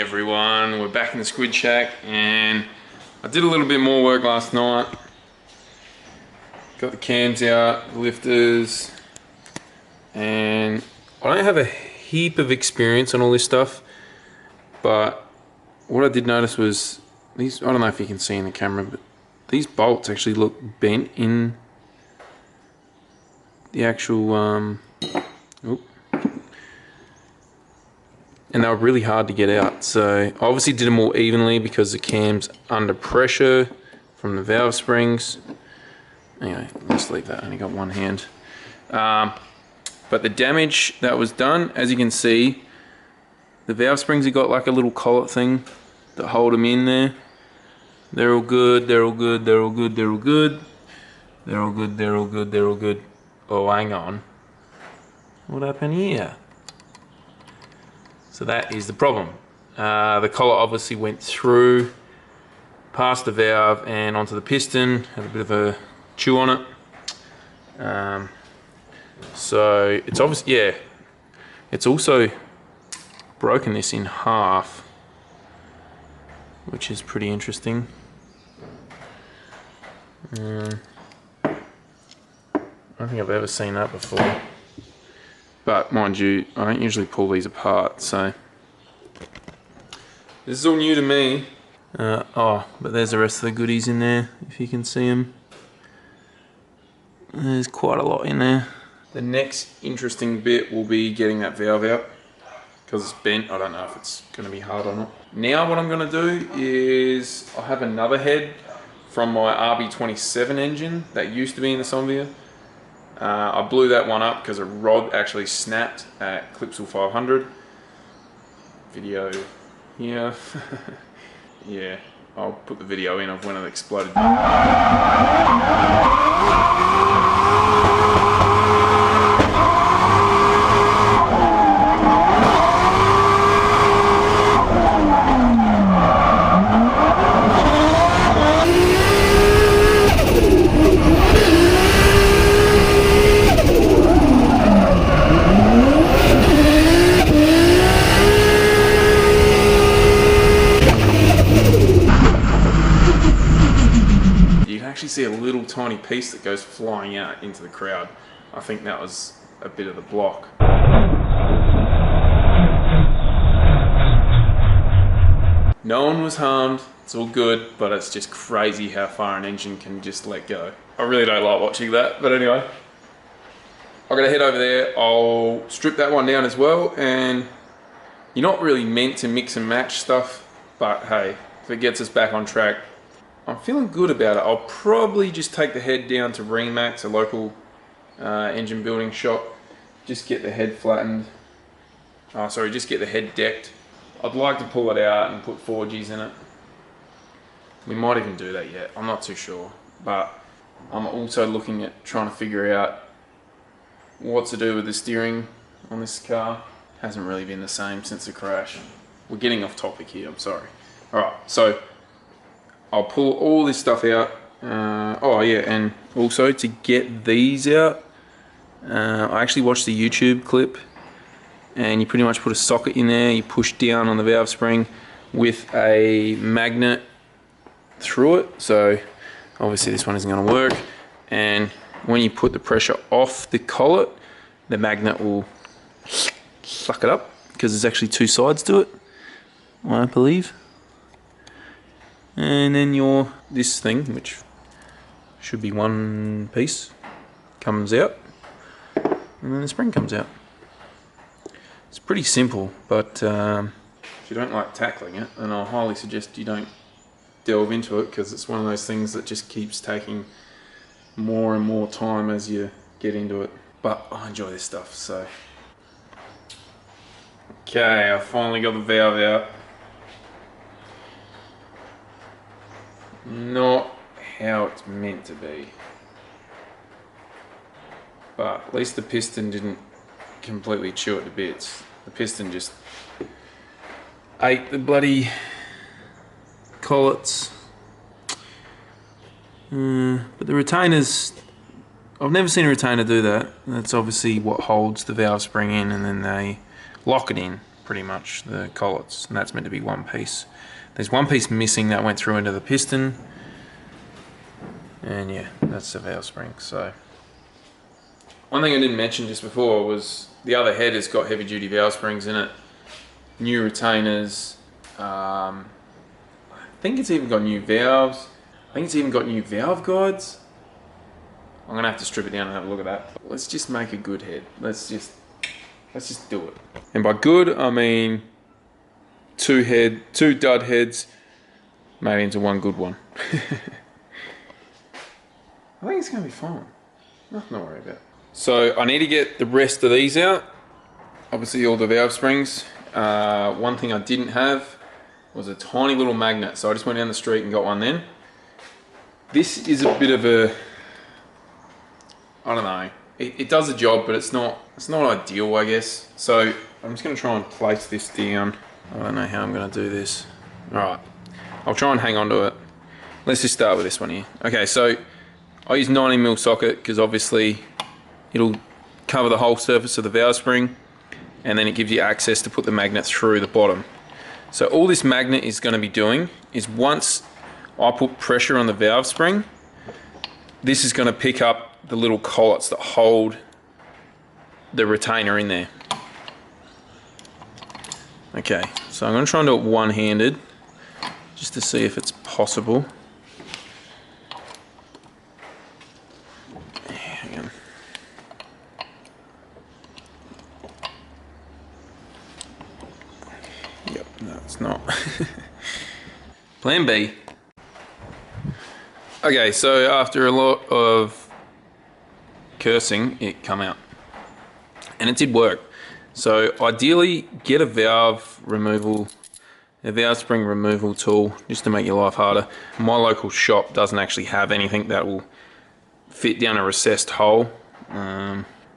everyone, we're back in the Squid Shack and I did a little bit more work last night. Got the cams out, the lifters, and I don't have a heap of experience on all this stuff, but what I did notice was these, I don't know if you can see in the camera, but these bolts actually look bent in the actual and they were really hard to get out. So I obviously did them all evenly because the cam's under pressure from the valve springs. Anyway, let's leave that, I only got one hand. But the damage that was done, as you can see, the valve springs have got like a little collet thing that hold them in there. They're all good, they're all good, they're all good, they're all good. They're all good, they're all good, they're all good. Oh, hang on. What happened here? So that is the problem. The collet obviously went through, past the valve and onto the piston, had a bit of a chew on it. So it's obviously, yeah, it's also broken this in half, which is pretty interesting. I don't think I've ever seen that before. But mind you, I don't usually pull these apart, so this is all new to me. Oh, but there's the rest of the goodies in there, if you can see them. There's quite a lot in there. The next interesting bit will be getting that valve out, because it's bent. I don't know if it's going to be hard or not. Now what I'm going to do is, I have another head from my RB27 engine that used to be in the Sonvia. I blew that one up because a rod actually snapped at Clipsal 500. Video here. Yeah, I'll put the video in of when it exploded. See a little tiny piece that goes flying out into the crowd. I think that was a bit of the block. No one was harmed, it's all good, but it's just crazy how far an engine can just let go. I really don't like watching that, but anyway. I'm gonna head over there, I'll strip that one down as well, and you're not really meant to mix and match stuff, but hey, if it gets us back on track, I'm feeling good about it. I'll probably just take the head down to Remax, a local engine building shop. Just get the head flattened. Just get the head decked. I'd like to pull it out and put 4Gs in it. We might even do that yet. I'm not too sure. But I'm also looking at trying to figure out what to do with the steering on this car. Hasn't really been the same since the crash. We're getting off topic here, I'm sorry. Alright, so I'll pull all this stuff out. Oh yeah, and also to get these out, I actually watched the YouTube clip, and you pretty much put a socket in there, you push down on the valve spring with a magnet through it. So obviously this one isn't going to work, and when you put the pressure off the collet, the magnet will suck it up, because there's actually two sides to it, I believe. And then this thing, which should be one piece, comes out, and then the spring comes out. It's pretty simple, but if you don't like tackling it, then I'll highly suggest you don't delve into it, because it's one of those things that just keeps taking more and more time as you get into it. But I enjoy this stuff, so. Okay, I finally got the valve out. Not how it's meant to be, but at least the piston didn't completely chew it to bits. The piston just ate the bloody collets. But the retainers, I've never seen a retainer do that. That's obviously what holds the valve spring in, and then they lock it in pretty much, the collets, and that's meant to be one piece. There's one piece missing that went through into the piston, and yeah, that's the valve spring. So one thing I didn't mention just before was the other head has got heavy duty valve springs in it, new retainers, I think it's even got new valves, I think it's even got new valve guides. I'm gonna have to strip it down and have a look at that. Let's just make a good head. Let's just do it. And by good, I mean two dud heads made into one good one. I think it's gonna be fine. Nothing to worry about. So I need to get the rest of these out. Obviously all the valve springs. One thing I didn't have was a tiny little magnet. So I just went down the street and got one then. This is a bit of a, I don't know. It does the job, but it's not ideal, I guess. So I'm just gonna try and place this down. I don't know how I'm gonna do this. All right, I'll try and hang on to it. Let's just start with this one here. Okay, so I use 90mm socket because obviously it'll cover the whole surface of the valve spring, and then it gives you access to put the magnet through the bottom. So all this magnet is going to be doing is once I put pressure on the valve spring, this is going to pick up the little collets that hold the retainer in there. Okay, so I'm going to try and do it one-handed just to see if it's possible. Hang on. Yep, no, it's not. Plan B. Okay, so after a lot of cursing, it come out. And it did work. So ideally, get a valve spring removal tool just to make your life harder. My local shop doesn't actually have anything that will fit down a recessed hole.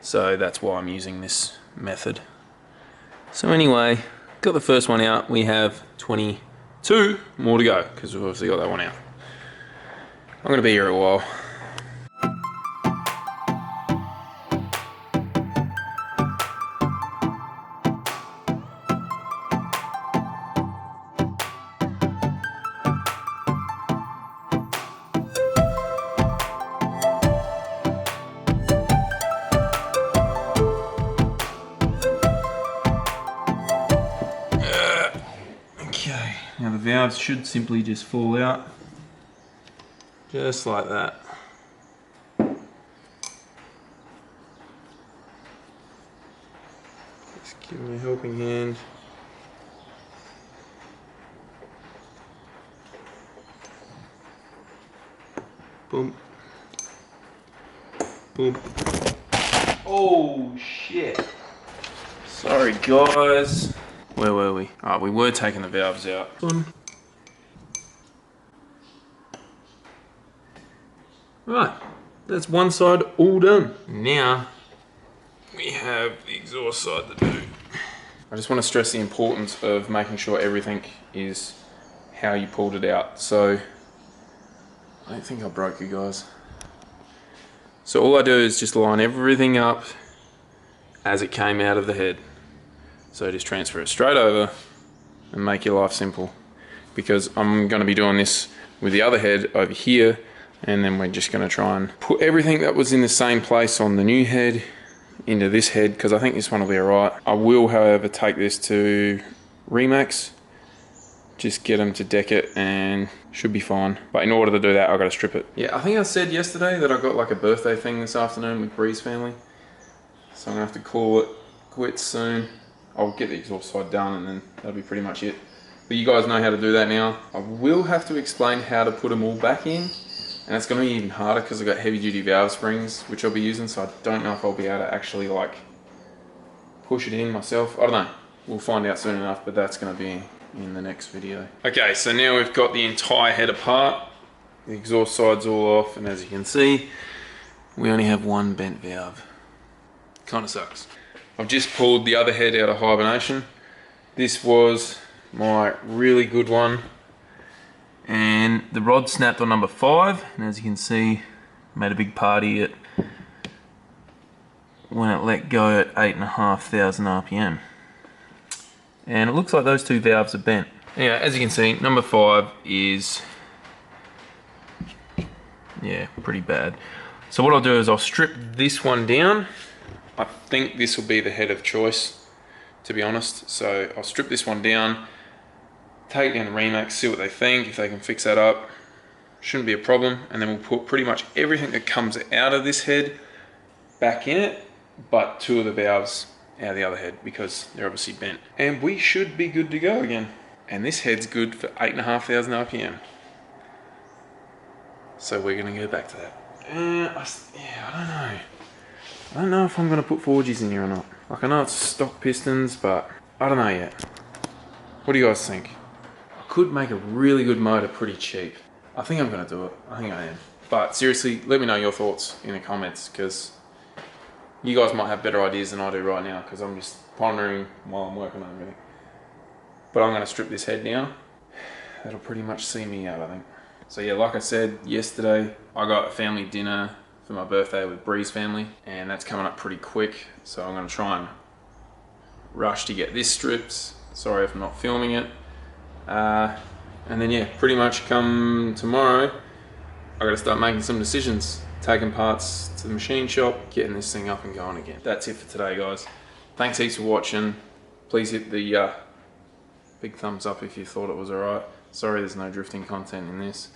So that's why I'm using this method. So anyway, got the first one out. We have 22 more to go because we've obviously got that one out. I'm going to be here a while. Okay, now the valves should simply just fall out. Just like that. Just give me a helping hand. Boom. Boom. Oh shit. Sorry guys. Where were we? Oh, we were taking the valves out. Right, that's one side all done. Now, we have the exhaust side to do. I just want to stress the importance of making sure everything is how you pulled it out. So, I don't think I broke you guys. So all I do is just line everything up as it came out of the head. So just transfer it straight over and make your life simple. Because I'm going to be doing this with the other head over here, and then we're just going to try and put everything that was in the same place on the new head into this head, because I think this one will be alright. I will, however, take this to Remax, just get them to deck it and should be fine. But in order to do that, I've got to strip it. Yeah, I think I said yesterday that I got like a birthday thing this afternoon with Bree's family. So I'm going to have to call it quits soon. I'll get the exhaust side done and then that'll be pretty much it. But you guys know how to do that now. I will have to explain how to put them all back in. And it's going to be even harder because I've got heavy duty valve springs, which I'll be using. So I don't know if I'll be able to actually like push it in myself. I don't know. We'll find out soon enough, but that's going to be in the next video. Okay, so now we've got the entire head apart. The exhaust side's all off, and as you can see, we only have one bent valve. Kind of sucks. I've just pulled the other head out of hibernation. This was my really good one, and the rod snapped on number 5, and as you can see, made a big party when it let go at 8,500 RPM. and it looks like those two valves are bent. Anyway, as you can see, number 5 is, yeah, pretty bad. So what I'll do is I'll strip this one down. I think this will be the head of choice, to be honest. So I'll strip this one down, take down Remax, see what they think, if they can fix that up. Shouldn't be a problem. And then we'll put pretty much everything that comes out of this head back in it, but 2 of the valves out of the other head because they're obviously bent. And we should be good to go again. And this head's good for 8,500 RPM. So we're gonna go back to that. Yeah, I don't know. I don't know if I'm gonna put 4Gs in here or not. Like, I know it's stock pistons, but I don't know yet. What do you guys think? I could make a really good motor pretty cheap. I think I'm gonna do it. I think I am. But seriously, let me know your thoughts in the comments, because you guys might have better ideas than I do right now, because I'm just pondering while I'm working on everything. But I'm gonna strip this head down. That'll pretty much see me out, I think. So yeah, like I said yesterday, I got a family dinner for my birthday with Bree's family, and that's coming up pretty quick. So I'm gonna try and rush to get this stripped. Sorry if I'm not filming it. And then yeah, pretty much come tomorrow, I gotta start making some decisions. Taking parts to the machine shop, getting this thing up and going again. That's it for today, guys. Thanks heaps for watching. Please hit the big thumbs up if you thought it was alright. Sorry there's no drifting content in this.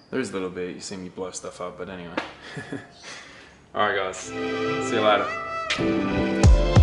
There is a little bit, you see me blow stuff up, but anyway. Alright guys, see you later.